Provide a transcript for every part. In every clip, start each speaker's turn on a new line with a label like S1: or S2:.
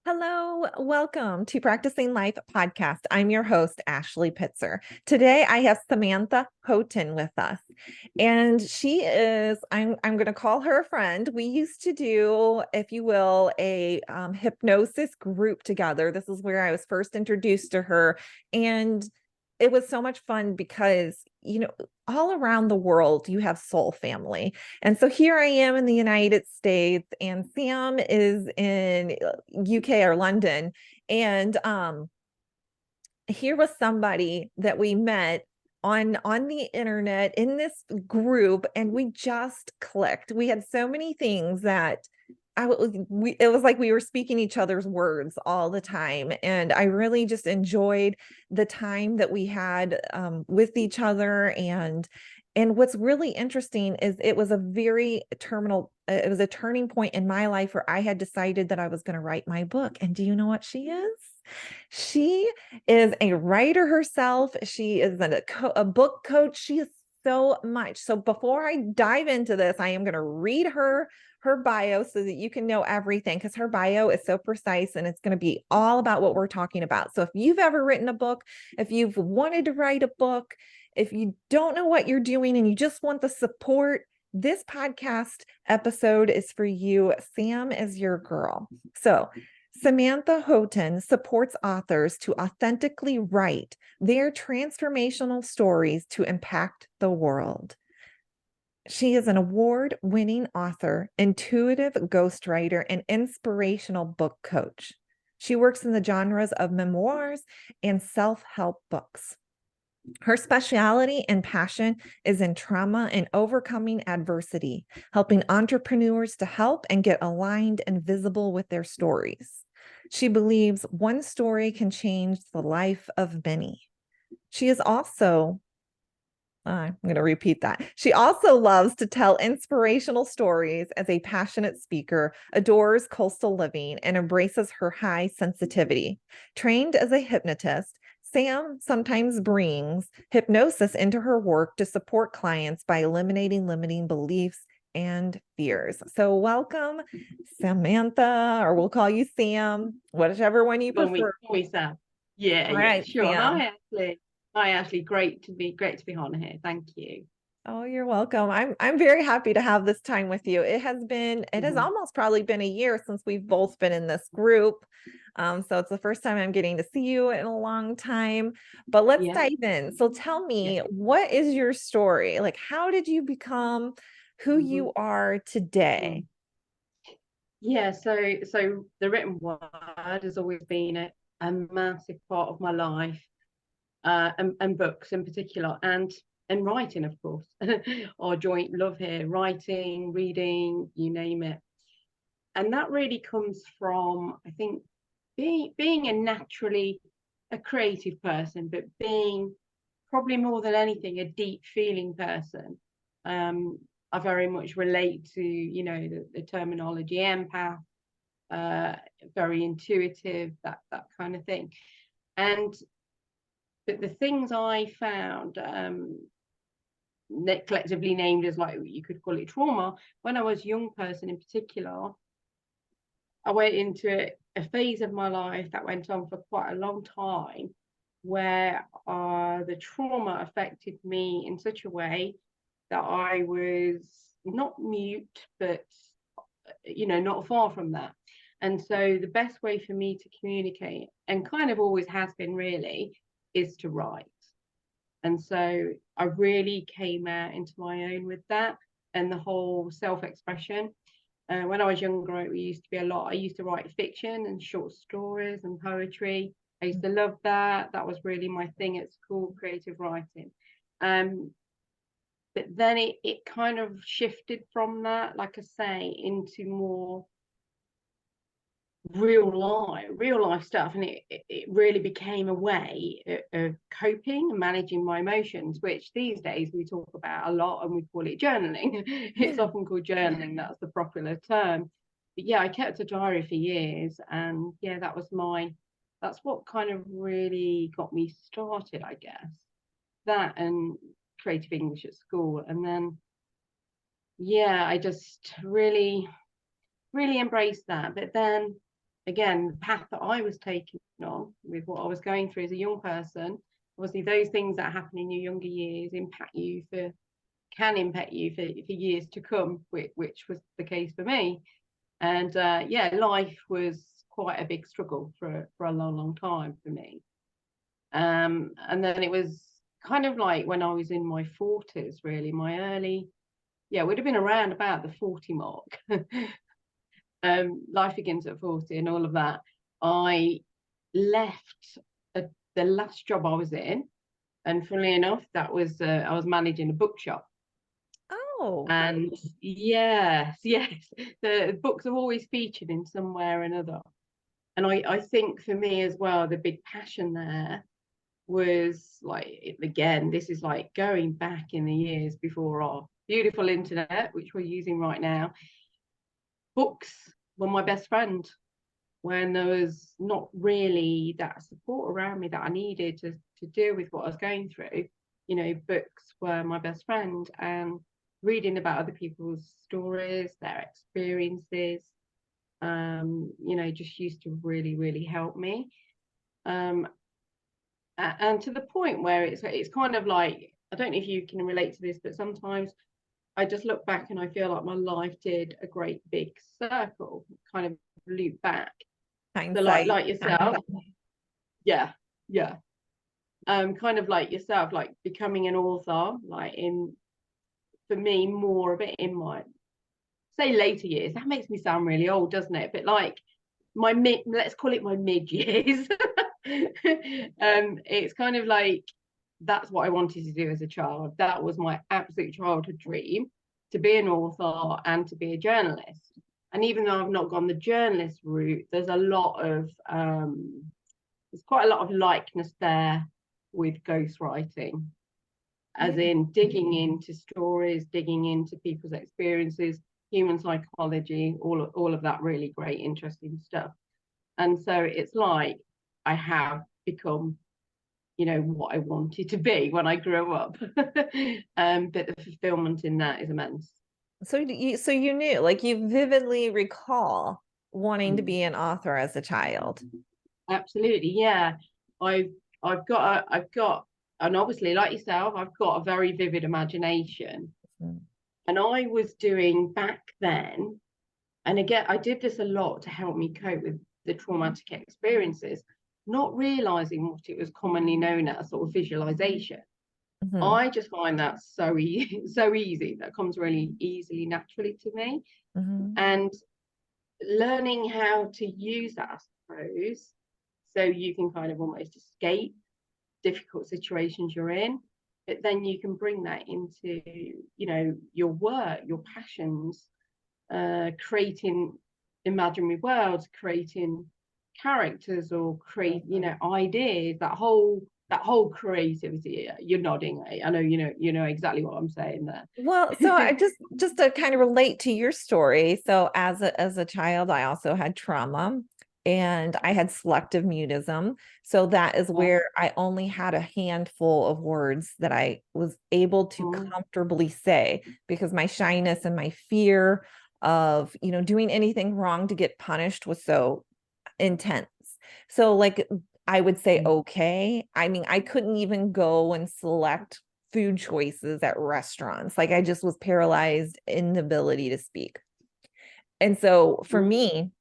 S1: Hello, welcome to Practicing Life podcast. I'm your host, Ashley Pitzer. Today I have Samantha Houghton with us. And I'm going to call her a friend. We used to do, if you will, a hypnosis group together. This is where I was first introduced to her. And it was so much fun because, all around the world, you have soul family. And so here I am in the United States, and Sam is in UK or London. And here was somebody that we met on the internet in this group, and we just clicked. We had so many things that it was like we were speaking each other's words all the time, and I really just enjoyed the time that we had with each other. And what's really interesting is it was it was a turning point in my life where I had decided that I was going to write my book. And do you know what she is? She is a writer herself. She is a book coach. She is so much. So before I dive into this, I am going to read her bio so that you can know everything, because her bio is so precise and it's going to be all about what we're talking about. So if you've ever written a book, if you've wanted to write a book, if you don't know what you're doing and you just want the support, this podcast episode is for you. Sam is your girl. So Samantha Houghton supports authors to authentically write their transformational stories to impact the world. She is an award-winning author, intuitive ghostwriter, and inspirational book coach. She works in the genres of memoirs and self-help books. Her specialty and passion is in trauma and overcoming adversity, helping entrepreneurs to help and get aligned and visible with their stories. She believes one story can change the life of many. She is also I'm going to repeat that. She also loves to tell inspirational stories as a passionate speaker, adores coastal living, and embraces her high sensitivity. Trained as a hypnotist, Sam sometimes brings hypnosis into her work to support clients by eliminating limiting beliefs and fears. So welcome, Samantha, or we'll call you Sam, whatever one you prefer.
S2: Call me Sam. Yeah,
S1: All
S2: yeah,
S1: right,
S2: sure.
S1: Sam.
S2: Hi, Ashley. Great to be on here. Thank you.
S1: Oh, you're welcome. I'm very happy to have this time with you. It has almost probably been a year since we've both been in this group. So it's the first time I'm getting to see you in a long time. But let's
S2: Yeah,
S1: dive in. So tell
S2: yeah.
S1: me, what is your story? Like, how did you become who
S2: Mhm.
S1: you are today?
S2: Mm. Yeah, so the written word has always been a massive part of my life, and books in particular, and writing, of course. Our joint love here, writing, reading, you name it. And that really comes from, I think, being a naturally a creative person, but being probably more than anything a deep feeling person. I very much relate to, the terminology empath, uh, very intuitive, that kind of thing. And but the things I found, collectively named as, like, you could call it trauma, when I was a young person in particular, I went into a phase of my life that went on for quite a long time, where the trauma affected me in such a way that I was not mute, but not far from that. And so the best way for me to communicate, and kind of always has been really, is to write. And so I really came out into my own with that, and the whole self-expression. When I was younger, it used to be a lot. I used to write fiction and short stories and poetry. I used to love that. That was really my thing at school, creative writing. Um, but then it kind of shifted from that, like I say, into more real life stuff, and it really became a way of coping and managing my emotions, which these days we talk about a lot, and we call it journaling. It's often called journaling, that's the popular term. But yeah, I kept a diary for years, and yeah, that's what kind of really got me started, I guess. That and creative English at school, and then yeah, I just really embraced that. But then again, the path that I was taking on with what I was going through as a young person, obviously those things that happen in your younger years can impact you for years to come, which was the case for me. And yeah, life was quite a big struggle for a long time for me. And then it was kind of like when I was in my 40s, really, my early, yeah, would have been around about the 40 mark. Life begins at 40 and all of that. I left the last job I was in, and funnily enough, that was I was managing a bookshop.
S1: Oh,
S2: And yes, the books are always featured in some way or another. And I think for me as well, the big passion there was like, again, this is like going back in the years before our beautiful internet, which we're using right now. Books were my best friend when there was not really that support around me that I needed to deal with what I was going through. You know, books were my best friend, and reading about other people's stories, their experiences, you know, just used to really, really help me. And to the point where it's kind of like, I don't know if you can relate to this, but sometimes I just look back and I feel like my life did a great big circle, kind of loop back. So
S1: hindsight.
S2: like yourself, yeah, yeah. Kind of like yourself, like becoming an author, like in, for me, more of it in my, say, later years. That makes me sound really old, doesn't it? But like my mid, let's call it my mid years. It's kind of like, that's what I wanted to do as a child. That was my absolute childhood dream, to be an author and to be a journalist. And even though I've not gone the journalist route, there's quite a lot of likeness there with ghostwriting, as in digging into stories, digging into people's experiences, human psychology, all of that really great, interesting stuff. And so it's like I have become, you know, what I wanted to be when I grew up. But the fulfillment in that is immense.
S1: So you knew, like you vividly recall wanting to be an author as a child.
S2: Absolutely, yeah. I've I've got, and obviously, like yourself, I've got a very vivid imagination.
S1: Mm.
S2: And I was doing back then, and again, I did this a lot to help me cope with the traumatic experiences, not realizing what it was commonly known as sort of visualization.
S1: Mhm.
S2: I just find that so easy, so easy. That comes really easily, naturally to me.
S1: Mhm.
S2: And learning how to use that, I suppose, so you can kind of almost escape difficult situations you're in, but then you can bring that into, you know, your work, your passions, creating imaginary worlds, creating characters, or create, you know, ideas, that whole creativity. You're nodding. I know you know exactly what I'm saying there.
S1: Well, so I just to kind of relate to your story. So as a child, I also had trauma and I had selective mutism. So that is where I only had a handful of words that I was able to comfortably say because my shyness and my fear of, you know, doing anything wrong to get punished was so intense. So like I would say okay. I mean, I couldn't even go and select food choices at restaurants. Like I just was paralyzed in the ability to speak. And so for me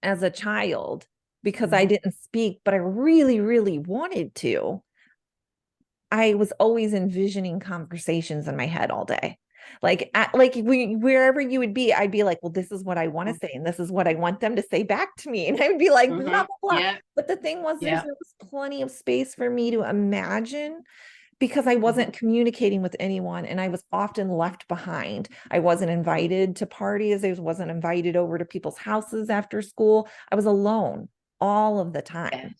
S1: as a child, because I didn't speak, but I really, really wanted to, I was always envisioning conversations in my head all day. Wherever you would be, I'd be like, well, this is what I want to say, and this is what I want them to say back to me. And I would be like, blah, blah, blah.
S2: Yeah,
S1: But the thing was, there
S2: yeah.
S1: was plenty of space for me to imagine because I wasn't communicating with anyone and I was often left behind. I wasn't invited to parties. I wasn't invited over to people's houses after school. I was alone all of the time.
S2: Yes,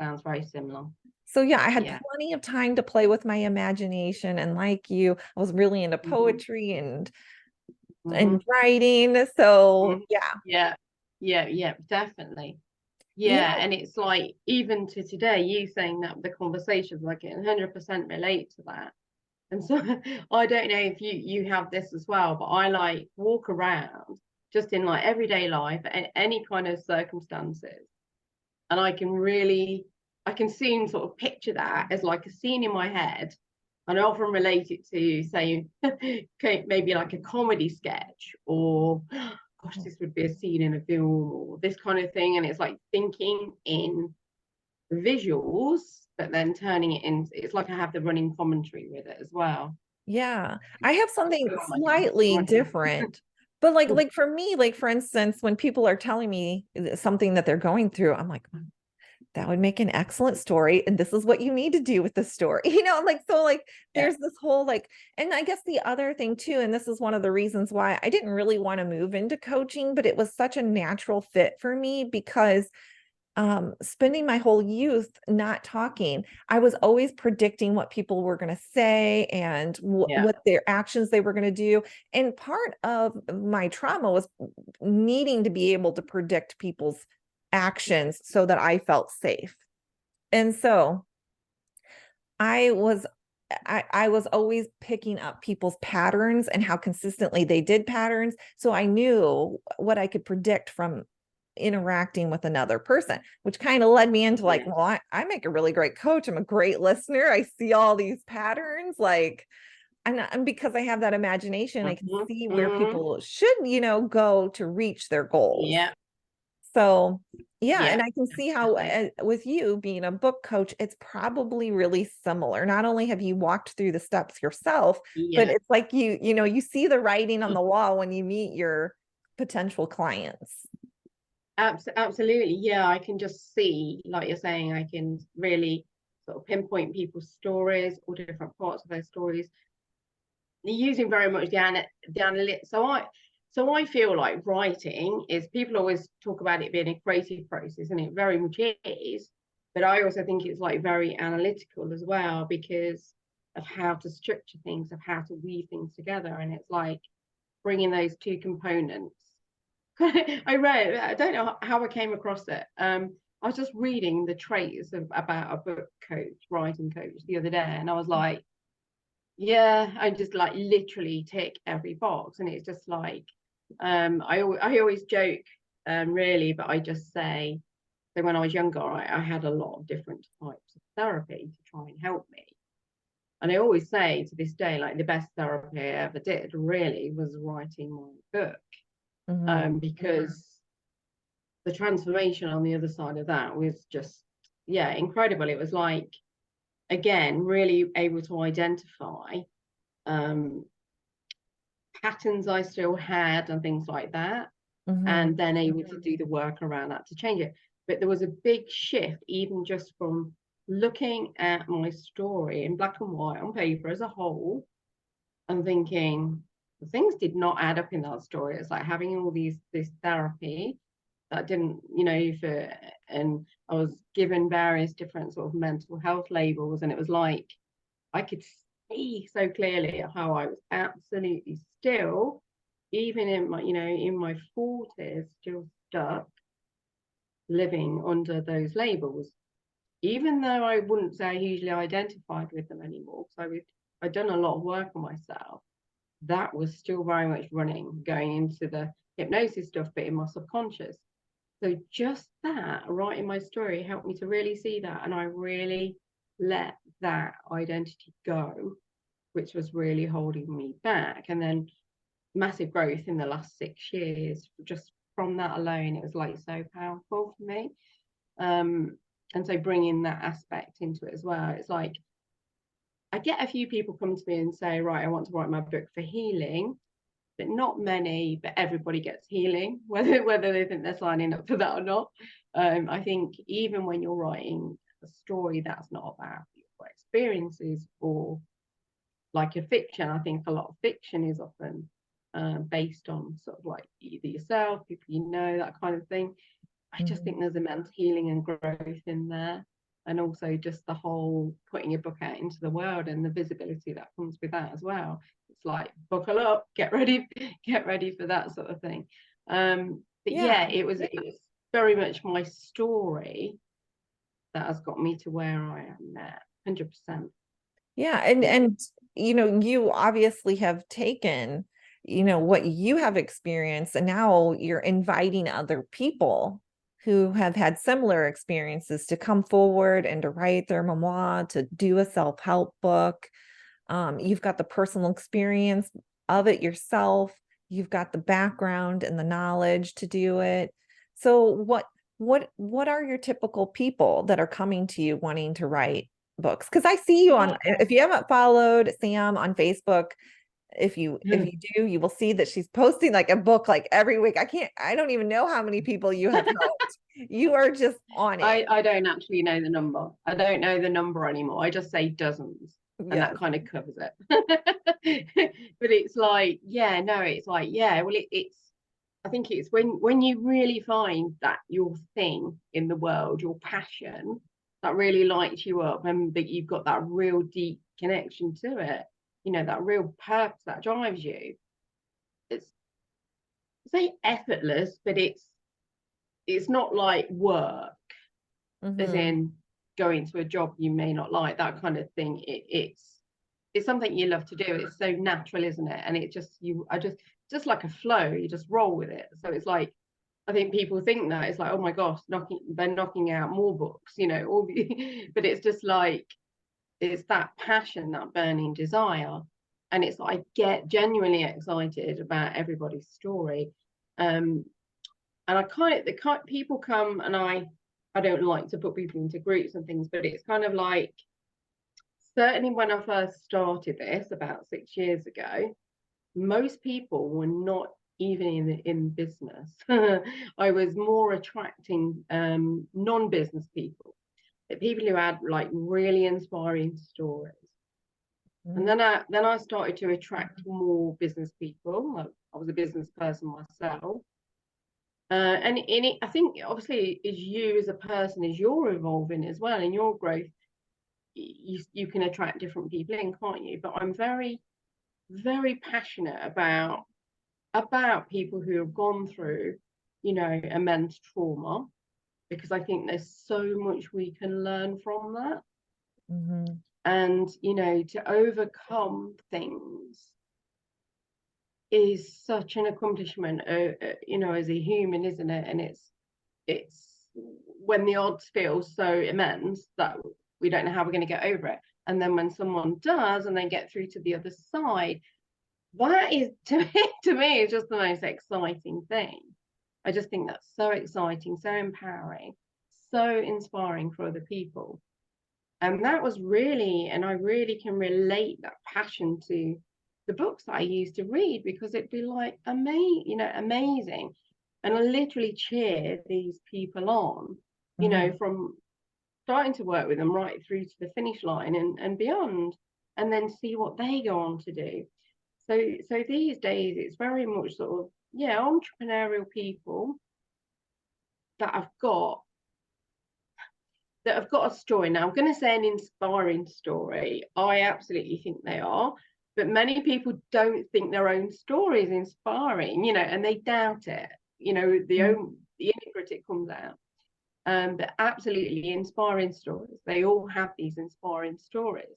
S2: sounds very similar.
S1: So yeah, I had
S2: Yeah.
S1: plenty of time to play with my imagination. And like you, I was really into poetry and writing. So yeah.
S2: Yeah, yeah, definitely.
S1: You
S2: Yeah,
S1: know,
S2: and it's like, even to today, you saying that, the conversations, like, 100% relate to that. And so I don't know if you have this as well, but I like walk around just in like everyday life and any kind of circumstances. And I can soon sort of picture that as like a scene in my head. And I often relate it to, say, maybe like a comedy sketch, or gosh, this would be a scene in a film, or this kind of thing. And it's like thinking in visuals, but then turning it into, it's like I have the running commentary with it as well.
S1: Yeah, I have something
S2: Like
S1: slightly different, but like for me, like for instance, when people are telling me something that they're going through, I'm like, that would make an excellent story, and this is what you need to do with the story. Like, so like
S2: Yeah,
S1: there's this whole like, and I guess the other thing too, and this is one of the reasons why I didn't really want to move into coaching, but it was such a natural fit for me because spending my whole youth not talking, I was always predicting what people were going to say and
S2: yeah,
S1: what their actions they were going to do. And part of my trauma was needing to be able to predict people's actions so that I felt safe. And so I was I was always picking up people's patterns and how consistently they did patterns. So I knew what I could predict from interacting with another person, which kind of led me into like,
S2: yeah.
S1: well, I make a really great coach. I'm a great listener. I see all these patterns. Like, and because I have that imagination, I can
S2: Mhm,
S1: see where
S2: mhm.
S1: people should, go to reach their goals.
S2: Yeah,
S1: So, yeah,
S2: yeah,
S1: and I can see how
S2: definitely.
S1: with you being a book coach, it's probably really similar. Not only have you walked through the steps yourself, but
S2: Yeah.
S1: it's like you see the writing on the wall when you meet your potential clients.
S2: Absolutely. Yeah, I can just see, like you're saying, I can really sort of pinpoint people's stories or different parts of their stories, using very much the analytic. So I feel like writing is, people always talk about it being a creative process, and it very much is. But I also think it's like very analytical as well, because of how to structure things, of how to weave things together. And it's like bringing those two components. I don't know how I came across it. I was just reading the traits about a book coach, writing coach the other day, and I was like, yeah, I just like literally tick every box. And it's just like, I always joke, really, but I just say, so when I was younger, I had a lot of different types of therapy to try and help me. And I always say to this day, like the best therapy I ever did really was writing my book,
S1: Mhm.
S2: because the transformation on the other side of that was just, yeah, incredible. It was like, again, really able to identify um, patterns I still had and things like that,
S1: Mhm.
S2: and then able to do the work around that to change it. But there was a big shift, even just from looking at my story in black and white on paper as a whole, and thinking things did not add up in that story. It's like having all this therapy that didn't, and I was given various different sort of mental health labels, and it was like I could see so clearly how I was absolutely still, even in my 40s, still stuck living under those labels, even though I wouldn't say I hugely identified with them anymore, because I'd done a lot of work on myself. That was still very much running, going into the hypnosis stuff, but in my subconscious. So just that, writing my story, helped me to really see that. And I really let that identity go, which was really holding me back. And then massive growth in the last 6 years, just from that alone, it was like so powerful for me. And so bringing that aspect into it as well, it's like I get a few people come to me and say, right, I want to write my book for healing, but not many, but everybody gets healing, whether they think they're signing up for that or not. I think even when you're writing a story that's not about your experiences, or like a fiction, I think a lot of fiction is often based on sort of like either yourself, people that kind of thing. I just
S1: Mhm.
S2: think there's immense healing and growth in there. And also just the whole putting your book out into the world and the visibility that comes with that as well. It's like buckle up, get ready for that sort of thing. But
S1: Yeah.
S2: yeah, it was very much my story that has got me to where I am now. 100%.
S1: Yeah, and
S2: Yeah.
S1: you obviously have taken what you have experienced, and now you're inviting other people who have had similar experiences to come forward and to write their memoir, to do a self-help book. You've got the personal experience of it yourself. You've got the background and the knowledge to do it. So what are your typical people that are coming to you wanting to write books? Because I see you on, if you haven't followed Sam on Facebook, if you do, you will see that she's posting like a book like every week. I don't even know how many people you have helped. You are just on it.
S2: I don't actually know the number. I don't know the number anymore. I just say dozens, and that kind of covers it. But it's like, yeah, no, it's like, yeah, well, it's I think it's when you really find that your thing in the world, your passion that really lights you up, and that you've got that real deep connection to it, that real purpose that drives you. It's say effortless, but it's not like work, as in going to a job you may not like, that kind of thing. It's something you love to do. It's so natural, isn't it? And it just like a flow, you just roll with it. So it's like, I think people think that it's like, oh my gosh, they're knocking out more books, but it's just like, it's that passion, that burning desire. And it's like, I get genuinely excited about everybody's story. And people come, and I don't like to put people into groups and things, but it's kind of like, certainly when I first started this about 6 years ago, most people were not even in business. I was more attracting non-business people who had like really inspiring stories. And then I started to attract more business people. I was a business person myself. And in it, I think obviously as you as a person, as you're evolving as well in your growth, you can attract different people in, can't you? But I'm very, very passionate about people who have gone through, immense trauma, because I think there's so much we can learn from that. And to overcome things is such an accomplishment, as a human, isn't it? And it's when the odds feel so immense that we don't know how we're going to get over it, and then when someone does and they get through to the other side, that is to me is just the most exciting thing. I just think that's so exciting, so empowering, so inspiring for other people. And that was really, and I really can relate that passion to the books that I used to read, because it'd be like amazing. And I literally cheer these people on, from starting to work with them right through to the finish line and beyond, and then see what they go on to do. So these days it's very much sort of, entrepreneurial people that have got a story. Now I'm going to say an inspiring story. I absolutely think they are, but many people don't think their own story is inspiring, and they doubt it. The inner critic comes out. But absolutely inspiring stories. They all have these inspiring stories,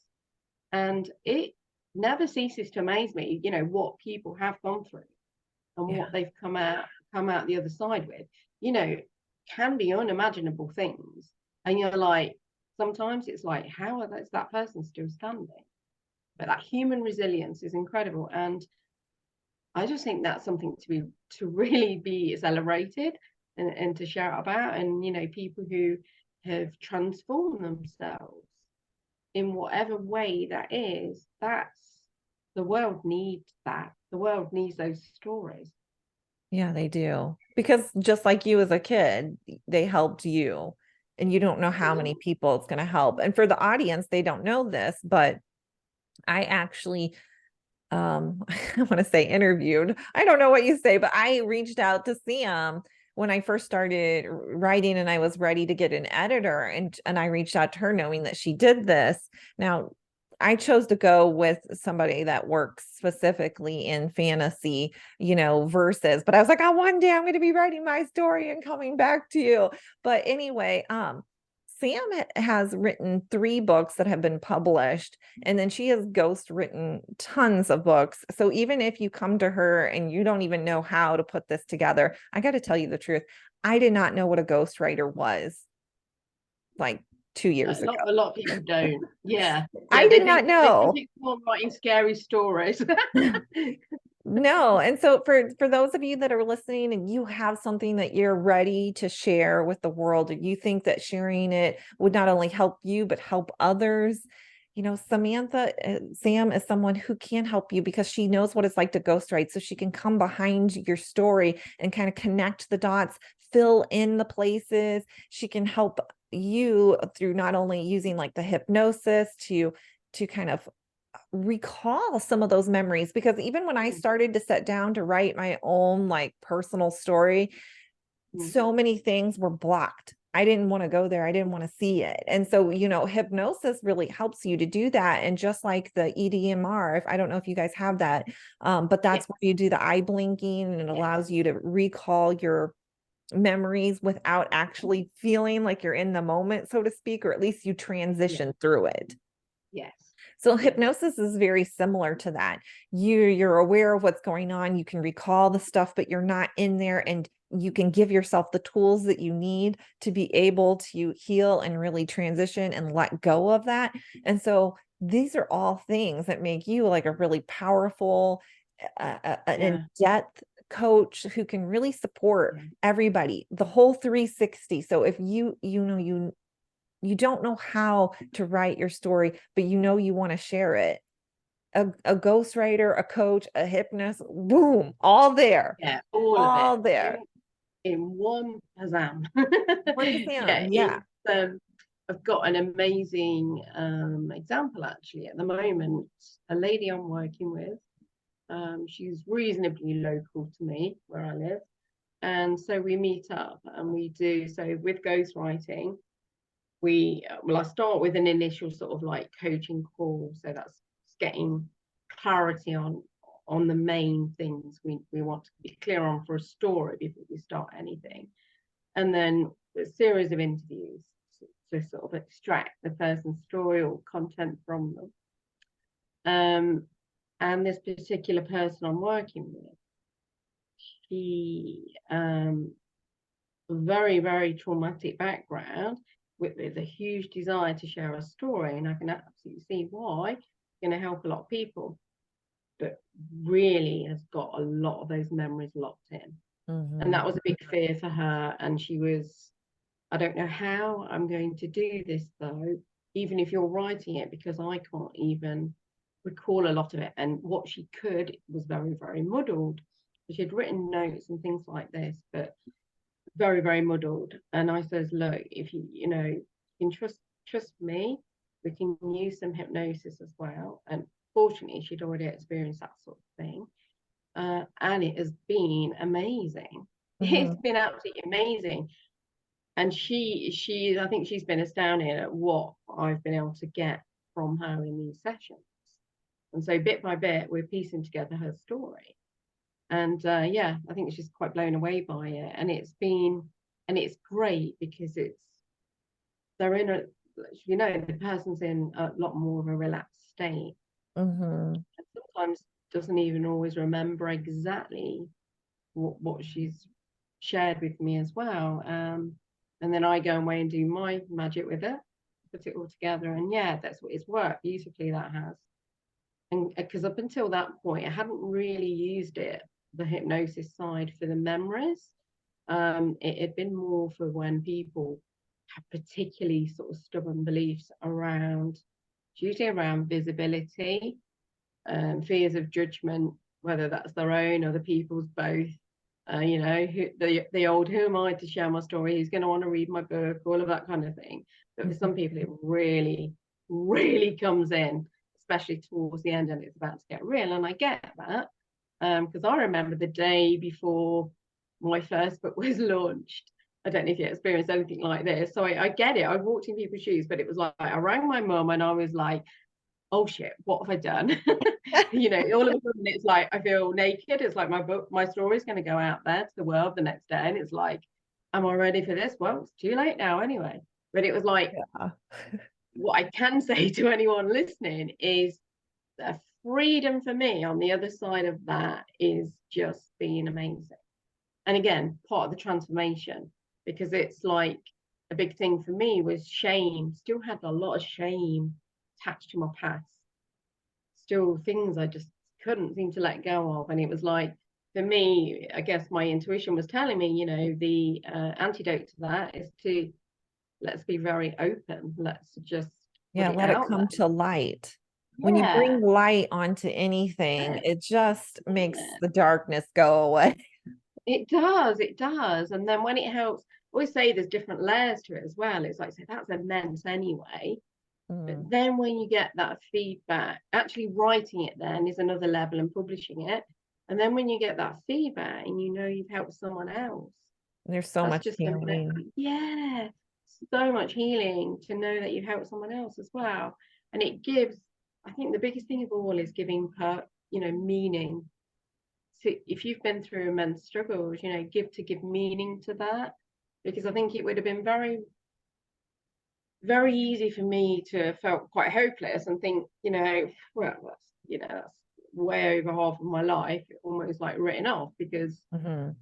S2: and it never ceases to amaze me, what people have gone through and what they've come out the other side with. Can be unimaginable things, and you're like, sometimes it's like, how is that person still standing? But that human resilience is incredible, and I just think that's something to really be celebrated and to shout about. And people who have transformed themselves in whatever way that is, the world needs that. The world needs those stories.
S1: Yeah, they do. Because just like you as a kid, they helped you, and you don't know how many people it's going to help. And for the audience, they don't know this, but I actually I want to say interviewed. I don't know what you say, but I reached out to Sam when I first started writing, and I was ready to get an editor, and I reached out to her knowing that she did this. Now, I chose to go with somebody that works specifically in fantasy, verses, but I was like, oh, one day I'm going to be writing my story and coming back to you. But anyway, Sam has written 3 books that have been published, and then she has ghost written tons of books. So even if you come to her and you don't even know how to put this together, I got to tell you the truth. I did not know what a ghostwriter was like 2 years ago.
S2: A lot of people don't. Yeah.
S1: I did not
S2: They
S1: know.
S2: think it's more writing scary stories.
S1: No. And so for those of you that are listening and you have something that you're ready to share with the world, and you think that sharing it would not only help you but help others, Samantha, Sam is someone who can help you because she knows what it's like to ghostwrite. So she can come behind your story and kind of connect the dots, fill in the places. She can help you through not only using like the hypnosis to kind of recall some of those memories, because even when I started to sit down to write my own like personal story, so many things were blocked. I didn't want to go there. I didn't want to see it. And so, hypnosis really helps you to do that. And just like the EDMR, I don't know if you guys have that, but that's where you do the eye blinking and it allows you to recall your memories without actually feeling like you're in the moment, so to speak, or at least you transition through it.
S2: Yes.
S1: So hypnosis is very similar to that. You're aware of what's going on. You can recall the stuff, but you're not in there, and you can give yourself the tools that you need to be able to heal and really transition and let go of that. And so these are all things that make you like a really powerful, an in-depth coach who can really support everybody, the whole 360. So if you don't know how to write your story, but you want to share it, a ghostwriter, a coach, a hypnotist, boom, all there.
S2: Yeah, all
S1: all
S2: of it
S1: there
S2: in one Hazam.
S1: Yeah.
S2: I've got an amazing example actually at the moment. A lady I'm working with, she's reasonably local to me where I live, and so we meet up and we do so with ghostwriting. I start with an initial sort of like coaching call, so that's getting clarity on the main things we want to be clear on for a story before we start anything, and then a series of interviews to sort of extract the person's story or content from them. And this particular person I'm working with, she very, very traumatic background with a huge desire to share a story, and I can absolutely see why. It's going to help a lot of people, but really has got a lot of those memories locked in. And that was a big fear for her, and she was, I don't know how I'm going to do this though, even if you're writing it, because I can't even recall a lot of it, and what she could was very, very muddled. She'd written notes and things like this, but very, very muddled. And I says, look, if you can trust me, we can use some hypnosis as well. And fortunately she'd already experienced that sort of thing, and it has been amazing. It's been absolutely amazing. And she I think she's been astounded at what I've been able to get from her in these sessions. And so bit by bit we're piecing together her story. And I think she's quite blown away by it. And it's great because they're in the person's in a lot more of a relaxed state. And sometimes doesn't even always remember exactly what she's shared with me as well. And then I go away and do my magic with it, put it all together. And that's what it's worked beautifully, that has. And because up until that point, I hadn't really used it, the hypnosis side, for the memories. It had been more for when people have particularly sort of stubborn beliefs around, usually around visibility, fears of judgment, whether that's their own or the people's, both. The old, who am I to share my story? Who's going to want to read my book? All of that kind of thing. But for some people, it really, really comes in, especially towards the end, and it's about to get real. And I get that, because I remember the day before my first book was launched. I don't know if you experienced anything like this. So I get it. I walked in people's shoes, but it was like I rang my mum and I was like, oh shit, what have I done? All of a sudden it's like I feel naked. It's like my story is going to go out there to the world the next day, and it's like, am I ready for this? Well, it's too late now anyway. But it was like,
S1: Yeah.
S2: what I can say to anyone listening is the freedom for me on the other side of that is just being amazing. And again, part of the transformation, because it's like a big thing for me was shame. Still had a lot of shame attached to my past. Still things I just couldn't seem to let go of. And it was like, for me, I guess my intuition was telling me, you know, the antidote to that is to let's be very open. Let's just put
S1: Yeah,
S2: it
S1: let it
S2: out
S1: come
S2: there.
S1: to light. When you
S2: Yeah.
S1: bring light onto anything, it just makes
S2: Yeah.
S1: the darkness go away.
S2: It does, it does. And then when it helps, I always say there's different layers to it as well. It's like, so that's immense anyway. But
S1: Mm,
S2: then when you get that feedback, actually writing it then is another level and publishing it. And then when you get that feedback and you know you've helped someone else,
S1: there's so
S2: that's
S1: much
S2: just
S1: healing.
S2: yeah, so much healing to know that you've helped someone else as well. And it gives, I think the biggest thing of all is giving meaning. So if you've been through immense struggles, you know, give meaning to that. Because I think it would have been very, very easy for me to have felt quite hopeless and think, you know, well, that's way over half of my life, almost like written off because
S1: Mhm.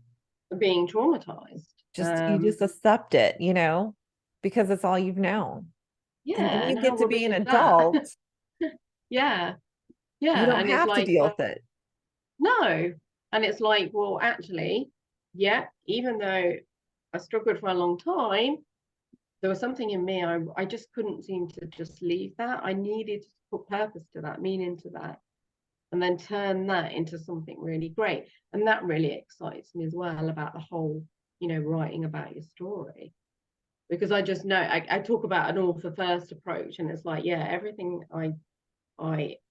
S2: of being traumatized.
S1: Just you just accept it, because it's all you've known. And then
S2: Yeah,
S1: you
S2: and how
S1: get to
S2: rubbish
S1: be an
S2: is that?
S1: adult,
S2: Yeah,
S1: you
S2: yeah.
S1: don't
S2: And it's
S1: have to
S2: like,
S1: deal
S2: well,
S1: with it.
S2: no. And it's like, well, actually, yeah, even though I struggled for a long time, there was something in me, I just couldn't seem to just leave that. I needed to put purpose to that, meaning to that, and then turn that into something really great. And that really excites me as well about the whole, writing about your story. Because I just know I talk about an author first approach, and it's like, yeah, everything I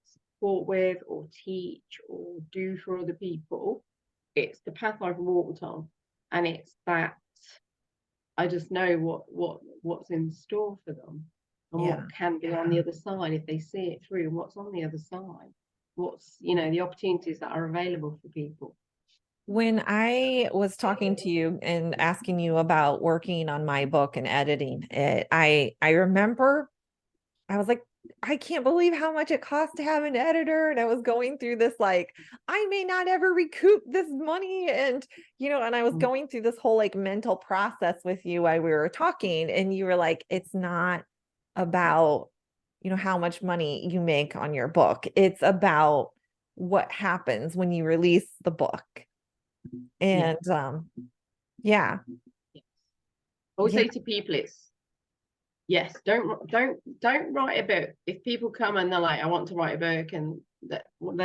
S2: support with or teach or do for other people, it's the path I've walked on. And it's that I just know what's in store for them and
S1: Yeah.
S2: what can be on the other side if they see it through, and what's on the other side, what's the opportunities that are available for people.
S1: When I was talking to you and asking you about working on my book and editing it, I remember I was like, I can't believe how much it costs to have an editor. And I was going through this, like, I may not ever recoup this money. And I was
S2: Mm.
S1: going through this whole like mental process with you while we were talking. And you were like, it's not about, how much money you make on your book. It's about what happens when you release the book.
S2: Yeah.
S1: And yeah,
S2: Yes. I always
S1: yeah,
S2: say to people, it's yes, don't write a book. If people come and they're like, I want to write a book, and their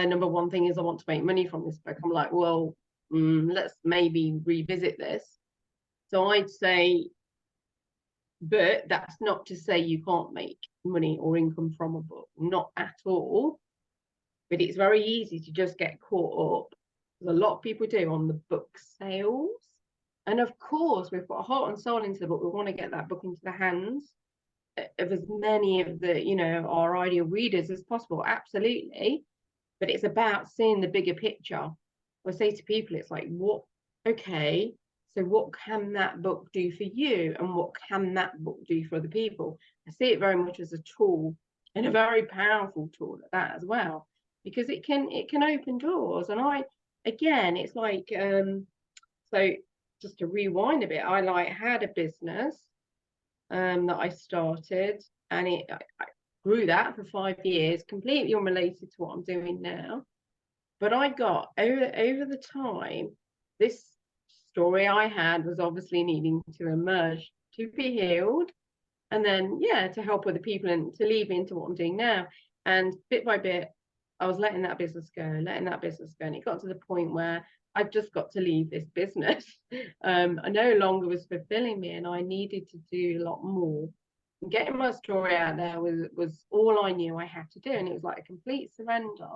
S2: number one thing is I want to make money from this book, I'm like, well, let's maybe revisit this. So I'd say, but that's not to say you can't make money or income from a book, not at all. But it's very easy to just get caught up, as a lot of people do, on the book sales. And of course, we've got a heart and soul into the book. We want to get that book into the hands of as many of our ideal readers as possible. Absolutely. But it's about seeing the bigger picture. I say to people, it's like, okay, so what can that book do for you? And what can that book do for other people? I see it very much as a tool, and a very powerful tool at that as well, because it can open doors. And again, it's like, so just to rewind a bit, I had a business that I started, and I grew that for 5 years, completely unrelated to what I'm doing now. But I got over the time, this story I had was obviously needing to emerge, to be healed, and then to help other people and to lead me into what I'm doing now. And bit by bit, I was letting that business go, and it got to the point where I just got to leave this business. I no longer was fulfilling me, and I needed to do a lot more. And getting my story out there was all I knew I had to do, and it was like a complete surrender.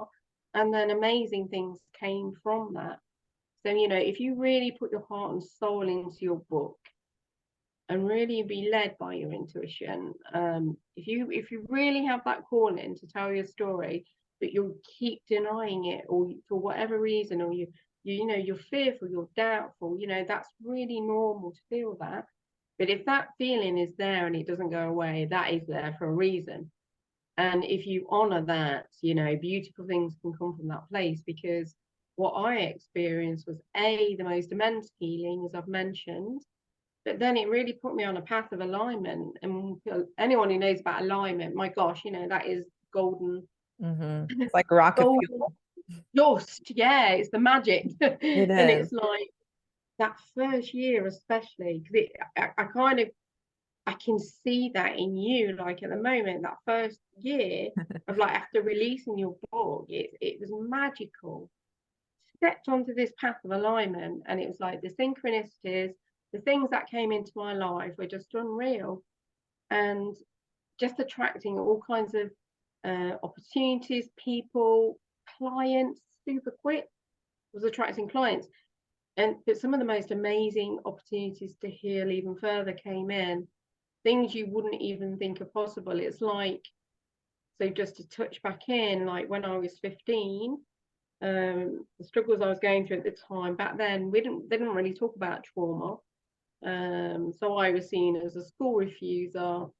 S2: And then amazing things came from that. So if you really put your heart and soul into your book, and really be led by your intuition. If you really have that calling to tell your story, but you'll keep denying it, or for whatever reason, or you're fearful, you're doubtful, that's really normal to feel that. But if that feeling is there and it doesn't go away, that is there for a reason. And if you honor that, you know, beautiful things can come from that place. Because what I experienced was the most immense healing, as I've mentioned, but then it really put me on a path of alignment. And anyone who knows about alignment, my gosh, you know, that is golden.
S1: It's like rocket
S2: golden
S1: fuel.
S2: dust. Yeah, it's the magic.
S1: It
S2: And
S1: is.
S2: it's like that first year, especially, because I kind of, I can see that in you, like at the moment, that first year of like after releasing your book, it was magical. Stepped onto this path of alignment, and it was like the synchronicities, the things that came into my life were just unreal, and just attracting all kinds of opportunities, people, clients, super quick. Was attracting clients, but some of the most amazing opportunities to heal even further came in. Things you wouldn't even think are possible. It's like, so just to touch back in, like when I was 15, the struggles I was going through at the time, back then they didn't really talk about trauma. So I was seen as a school refuser,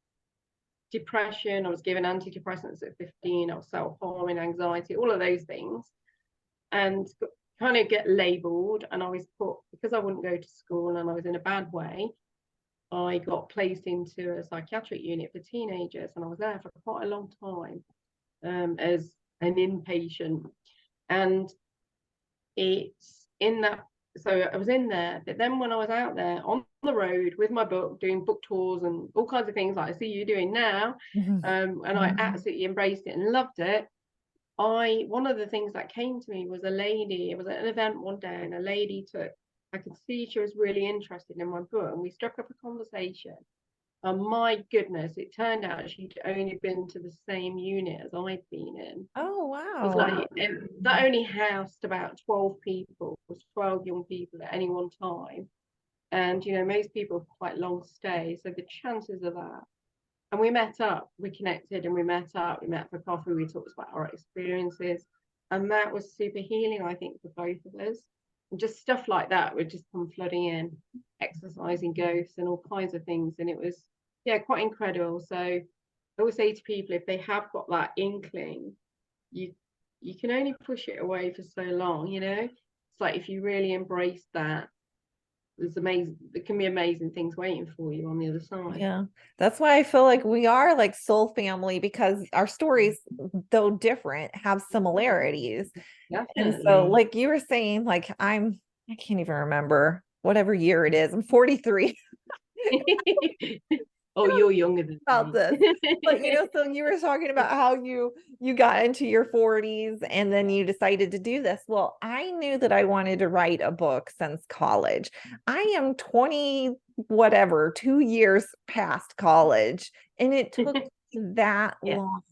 S2: depression. I was given antidepressants at 15. I was self-harming, anxiety, all of those things, and kind of get labeled. And I was put, because I wouldn't go to school and I was in a bad way, I got placed into a psychiatric unit for teenagers, and I was there for quite a long time as an inpatient. And it's in that, so I was in there, but then when I was out there on the road with my book, doing book tours and all kinds of things like I see you doing now, and I absolutely embraced it and loved it. One of the things that came to me was a lady. It was at an event one day, and a lady I could see she was really interested in my book, and we struck up a conversation. And my goodness, it turned out she'd only been to the same unit as I'd been in.
S1: Oh,
S2: It was
S1: wow.
S2: like that only housed about 12 people, was 12 young people at any one time. And, you know, most people have quite long stay. So the chances of that. And we met up, we connected, and we met up, we met for coffee, we talked about our experiences. And that was super healing, I think, for both of us. And just stuff like that would just come flooding in, exercising ghosts and all kinds of things. And it was, yeah, quite incredible. So I always say to people, if they have got that inkling, you can only push it away for so long, you know. It's like if you really embrace that, there can be amazing things waiting for you on the other side.
S1: Yeah, that's why I feel like we are like soul family, because our stories, though different, have similarities. And so,
S2: Definitely.
S1: like you were saying, like I can't even remember whatever year it is. I'm 43.
S2: Oh, you're younger than
S1: About
S2: me.
S1: this. But so you were talking about how you got into your 40s and then you decided to do this. Well, I knew that I wanted to write a book since college. I am 20 whatever, 2 years past college, and it took that
S2: Yeah.
S1: long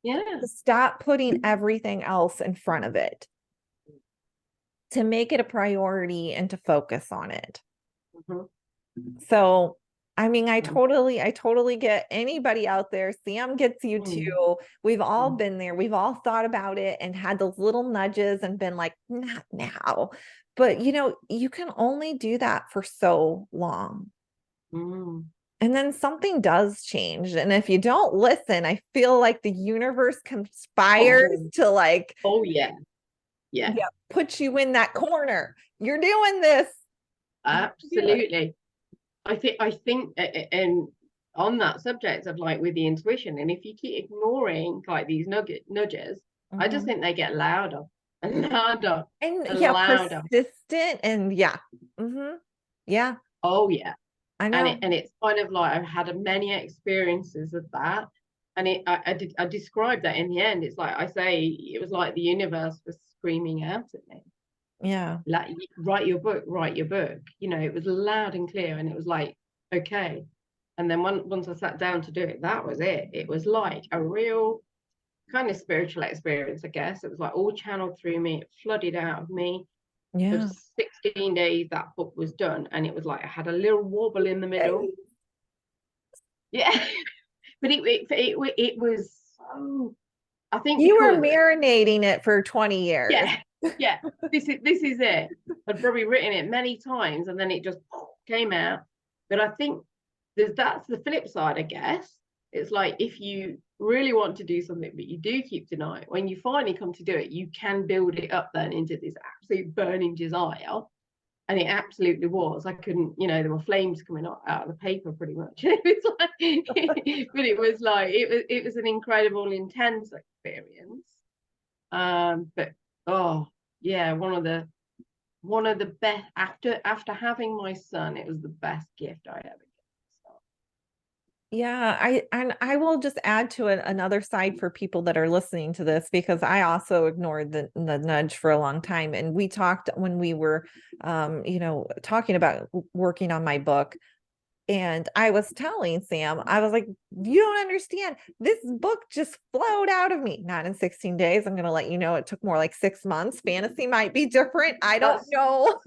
S2: Yeah.
S1: to stop putting everything else in front of it, to make it a priority and to focus on it.
S2: Mhm.
S1: So, I mean, I totally get anybody out there. Sam gets you too. We've all been there. We've all thought about it and had those little nudges and been like, not now. But you can only do that for so long.
S2: Mm.
S1: And then something does change. And if you don't listen, I feel like the universe conspires to like,
S2: Oh yeah. Yeah.
S1: put you in that corner. You're doing this.
S2: Absolutely. I think and on that subject of like with the intuition, and if you keep ignoring like these nudges, I just think they get louder and louder
S1: And
S2: and louder.
S1: persistent and Mm-hmm. Yeah,
S2: Oh yeah.
S1: I
S2: And
S1: know.
S2: it's kind of like I've had many experiences of that. And I described that in the end. It's like I say, it was like the universe was screaming out at me.
S1: Yeah.
S2: Like, write your book, write your book. It was loud and clear, and it was like, okay. And then once I sat down to do it, that was it. It was like a real kind of spiritual experience, I guess. It was like all channeled through me, it flooded out of me. For
S1: Yeah.
S2: 16 days, that book was done, and it was like I had a little wobble in the middle. Yeah, but it was. I think
S1: You were
S2: because
S1: marinating it for 20 years.
S2: yeah, this is it. I'd probably written it many times, and then it just came out. But I think that's the flip side, I guess. It's like if you really want to do something, but you do keep denying, when you finally come to do it, you can build it up then into this absolute burning desire. And it absolutely was. I couldn't, there were flames coming out of the paper pretty much. It was like, but it was like, it was an incredible, intense experience. But oh yeah, one of the best after having my son, it was the best gift I ever got. So.
S1: Yeah, I will just add to it another side for people that are listening to this, because I also ignored the nudge for a long time. And we talked when we were talking about working on my book. And I was telling Sam, I was like, you don't understand. This book just flowed out of me. Not in 16 days. I'm going to let you know it took more like 6 months. Fantasy might be different. I don't know.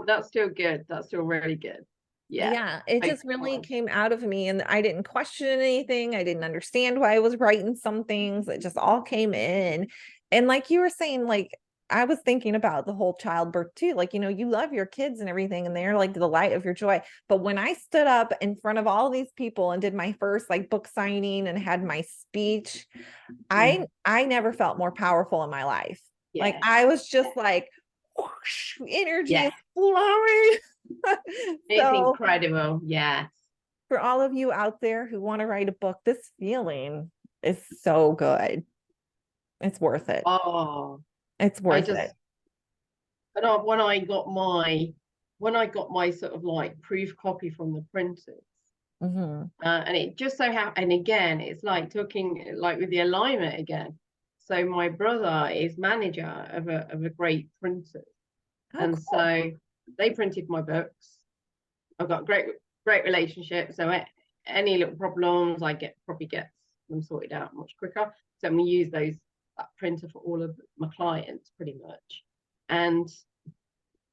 S2: That's still good. That's still really good.
S1: Yeah, it just really came out of me, and I didn't question anything. I didn't understand why I was writing some things. It just all came in. And like you were saying, like I was thinking about the whole childbirth too. Like, you love your kids and everything, and they're like the light of your joy. But when I stood up in front of all these people and did my first like book signing and had my speech, I never felt more powerful in my life. Like I was just like whoosh, energy is flowing.
S2: It's incredible. Yes.
S1: For all of you out there who want to write a book, this feeling is so good. It's worth it.
S2: Oh,
S1: It's worth it.
S2: And when I got my sort of like proof copy from the printers, and it just so happened, and again, it's like talking like with the alignment again. So my brother is manager of a great printer, and cool. So they printed my books. I've got great relationship. So any little problems, I probably get them sorted out much quicker. So I'm going to use that printer for all of my clients pretty much. And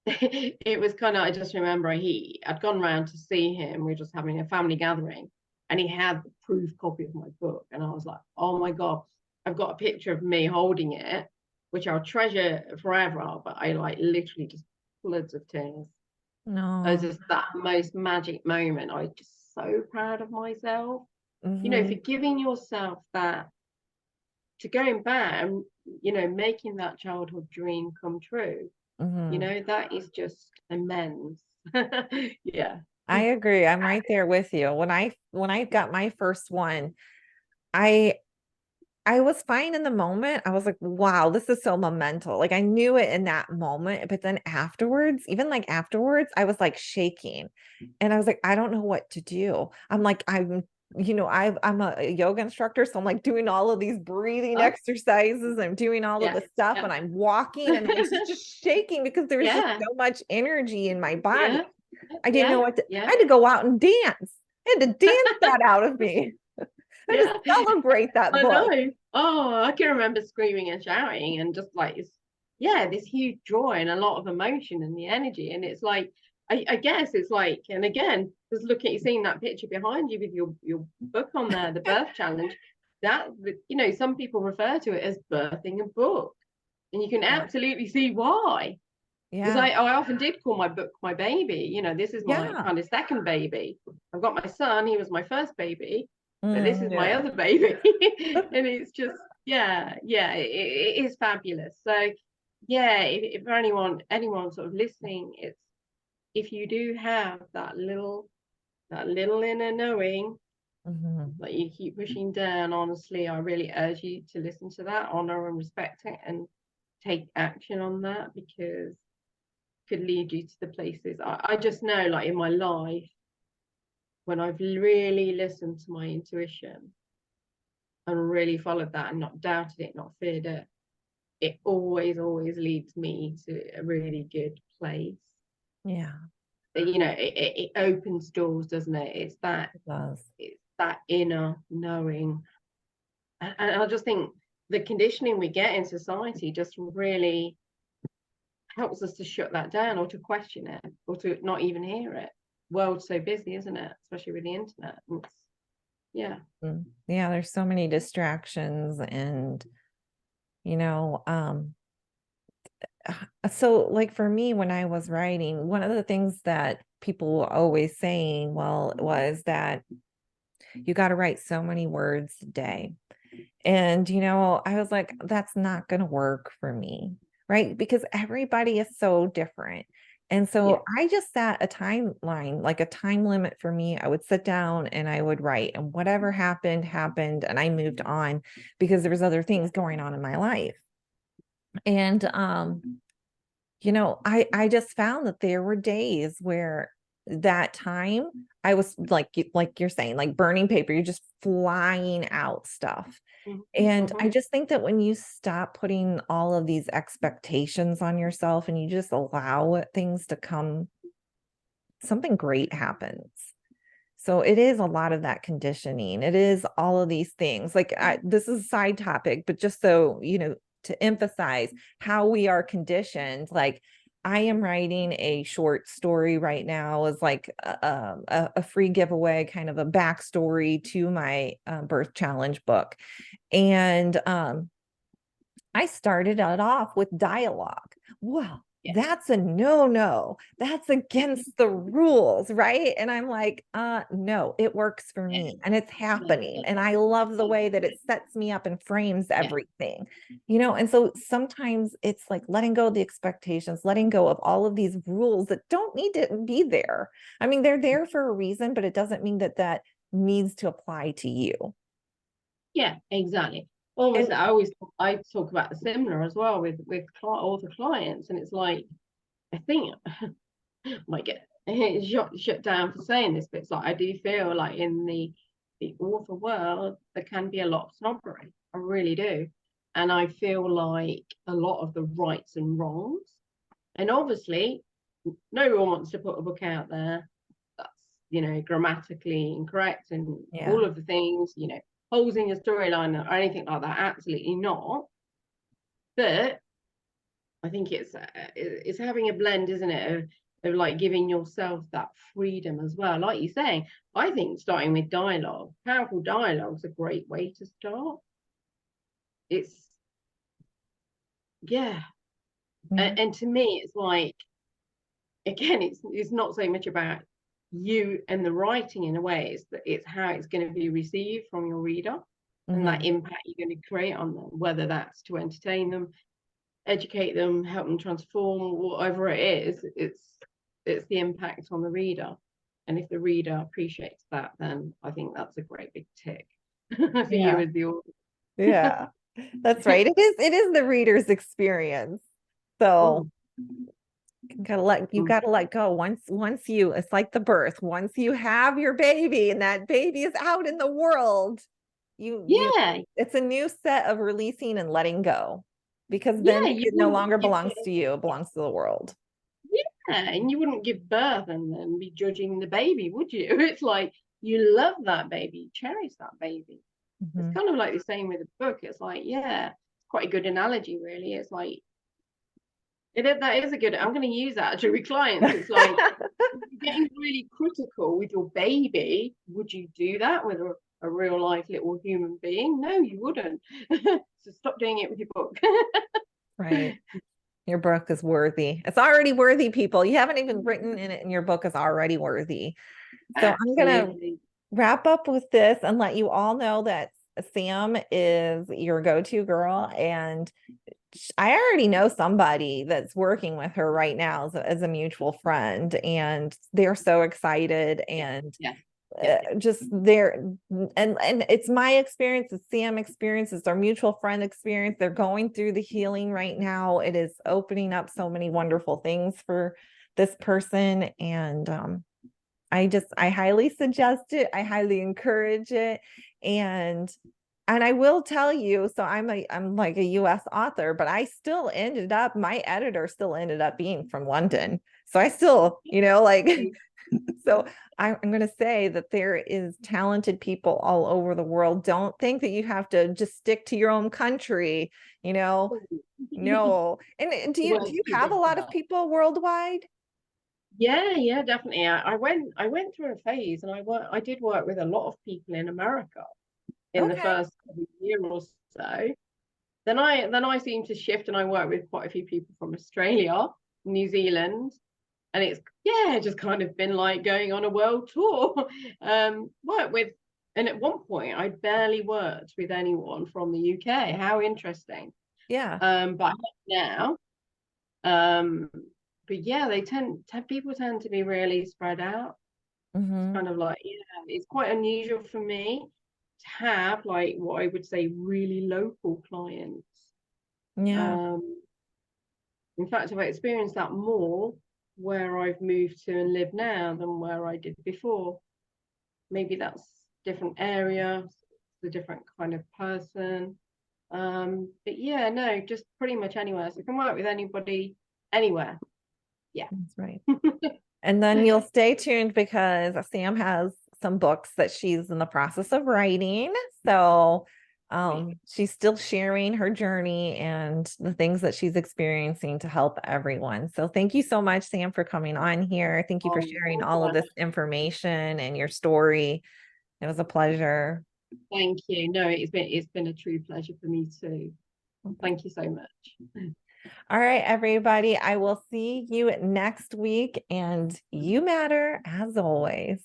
S2: it was kind of, I just remember I'd gone around to see him. We were just having a family gathering, and he had the proof copy of my book. And I was like, oh my God, I've got a picture of me holding it, which I'll treasure forever. But I like literally just floods of tears.
S1: No,
S2: it was just that most magic moment. I was just so proud of myself, for giving yourself that, to going back and, making that childhood dream come true. That is just immense. Yeah.
S1: I agree. I'm right there with you. When I got my first one, I was fine in the moment. I was like, wow, this is so monumental. Like I knew it in that moment, but then afterwards, I was like shaking, and I was like, I don't know what to do. I'm like, I'm a yoga instructor. So I'm like doing all of these breathing exercises. I'm doing all of this stuff and I'm walking and I was just shaking because there was just so much energy in my body. I didn't know what to, I had to go out and dance. I had to dance that out of me. I just celebrate that book.
S2: I know. Oh, I can remember screaming and shouting and just like, this huge joy and a lot of emotion and the energy. And it's like, I guess it's like, and again, just seeing that picture behind you with your book on there, the birth challenge, that, some people refer to it as birthing a book. And you can absolutely see why. Because I often did call my book my baby. This is my kind of second baby. I've got my son, he was my first baby. But this is my other baby. And it's just, it is fabulous. So, if anyone sort of listening, it's, if you do have that little inner knowing that you keep pushing down, honestly, I really urge you to listen to that, honor and respect it, and take action on that, because it could lead you to the places. I just know, like in my life, when I've really listened to my intuition and really followed that and not doubted it, not feared it, it always leads me to a really good place.
S1: Yeah.
S2: It opens doors, doesn't it? It's that inner knowing. And I just think the conditioning we get in society just really helps us to shut that down, or to question it, or to not even hear it. World's so busy, isn't it? Especially with the internet.
S1: There's so many distractions, and so like for me, when I was writing, one of the things that people were always saying, was that you got to write so many words a day. And, I was like, that's not going to work for me, right? Because everybody is so different. And
S2: Yeah.
S1: so I just set a timeline, like a time limit for me. I would sit down and I would write, and whatever happened, happened, and I moved on because there was other things going on in my life. And, I just found that there were days where that time I was like you're saying, like burning paper, you're just flying out stuff. And I
S2: Mm-hmm.
S1: just think that when you stop putting all of these expectations on yourself and you just allow things to come, something great happens. So it is a lot of that conditioning. It is all of these things. Like this is a side topic, but just so, to emphasize how we are conditioned. Like I am writing a short story right now as like a free giveaway, kind of a backstory to my birth challenge book. And I started it off with dialogue. Well,
S2: Yeah.
S1: that's a no. That's against the rules, right? And I'm like, no, it works for me and it's happening. And I love the way that it sets me up and frames
S2: Yeah.
S1: everything, and so sometimes it's like letting go of the expectations, letting go of all of these rules that don't need to be there. I mean, they're there for a reason, but it doesn't mean that that needs to apply to you.
S2: Yeah, exactly. Almost,
S1: And
S2: I talk about the similar as well with author clients, and it's like I think I might get shut down for saying this, but it's like I do feel like in the author world there can be a lot of snobbery. I really do, and I feel like a lot of the rights and wrongs, and obviously no one wants to put a book out there that's grammatically incorrect and
S1: yeah.
S2: all of the things, holes in your storyline or anything like that. Absolutely not. But I think it's having a blend, isn't it, of like giving yourself that freedom as well. Like you're saying, I think starting with dialogue, powerful dialogue, is a great way to start. It's yeah,
S1: Yeah.
S2: and to me, it's like again, it's not so much about you and the writing in a way. It's how it's going to be received from your reader and that
S1: Mhm.
S2: impact you're going to create on them, whether that's to entertain them, educate them, help them transform, whatever it is. It's the impact on the reader, and if the reader appreciates that, then I think that's a great big tick for you
S1: Yeah.
S2: as the author.
S1: Yeah. That's right. It is the reader's experience. So
S2: Mm,
S1: you
S2: mm.
S1: gotta let go. Once you, it's like the birth. Once you have your baby and that baby is out in the world,
S2: Yeah,
S1: it's a new set of releasing and letting go. Because then
S2: yeah, you
S1: it no
S2: wouldn't
S1: longer
S2: give
S1: belongs to you, it belongs to the world.
S2: yeah, and you wouldn't give birth and then be judging the baby, would you? It's like you love that baby, cherish that baby. It's
S1: Mhm.
S2: kind of like the same with a book. It's like, yeah, it's quite a good analogy, really. It's like that is a good. I'm going to use that actually with clients. It's like getting really critical with your baby. Would you do that with a real life little human being? No, you wouldn't. So stop doing it with your book.
S1: Right. Your book is worthy. It's already worthy, people. You haven't even written in it, and your book is already worthy. So I'm gonna
S2: Absolutely.
S1: wrap up with this and let you all know that Sam is your go-to girl. And I already know somebody that's working with her right now as a mutual friend, and they're so excited.
S2: Yeah,
S1: And
S2: yeah, yeah, yeah.
S1: just there, and it's my experience, it's Sam experience, it's our mutual friend experience. They're going through the healing right now. It is opening up so many wonderful things for this person. And I highly suggest it. I highly encourage it. And I will tell you, so I'm like a US author, but my editor still ended up being from London. So I still, like so I'm going to say that there is talented people all over the world. Don't think that you have to just stick to your own country, you know. No. And do
S2: World's
S1: you
S2: too
S1: have a
S2: big for
S1: lot of
S2: that.
S1: people worldwide?
S2: Yeah, yeah, definitely. I went through a phase, and I did work with a lot of people in America in the
S1: Okay.
S2: first year or so. Then I seemed to shift, and I worked with quite a few people from Australia, New Zealand, and it's just kind of been like going on a world tour. Work with, and at one point I barely worked with anyone from the UK. How interesting.
S1: Yeah.
S2: But I have now. But yeah, people tend to be really spread out. It's
S1: Hmm.
S2: kind of like, it's quite unusual for me to have like what I would say really local clients.
S1: Yeah.
S2: Um, in fact, I've experienced that more where I've moved to and live now than where I did before. Maybe that's different area, the different kind of person. But yeah, no, just pretty much anywhere. So I can work with anybody, anywhere. Yeah.
S1: That's right. And then you'll stay tuned because Sam has some books that she's in the process of writing. So she's still sharing her journey and the things that she's experiencing to help everyone. So thank you so much, Sam, for coming on here. Thank you for sharing all of this information and your story. It was a pleasure.
S2: Thank you. No, it's been a true pleasure for me too. Thank you so much.
S1: All right, everybody. I will see you next week, and you matter as always.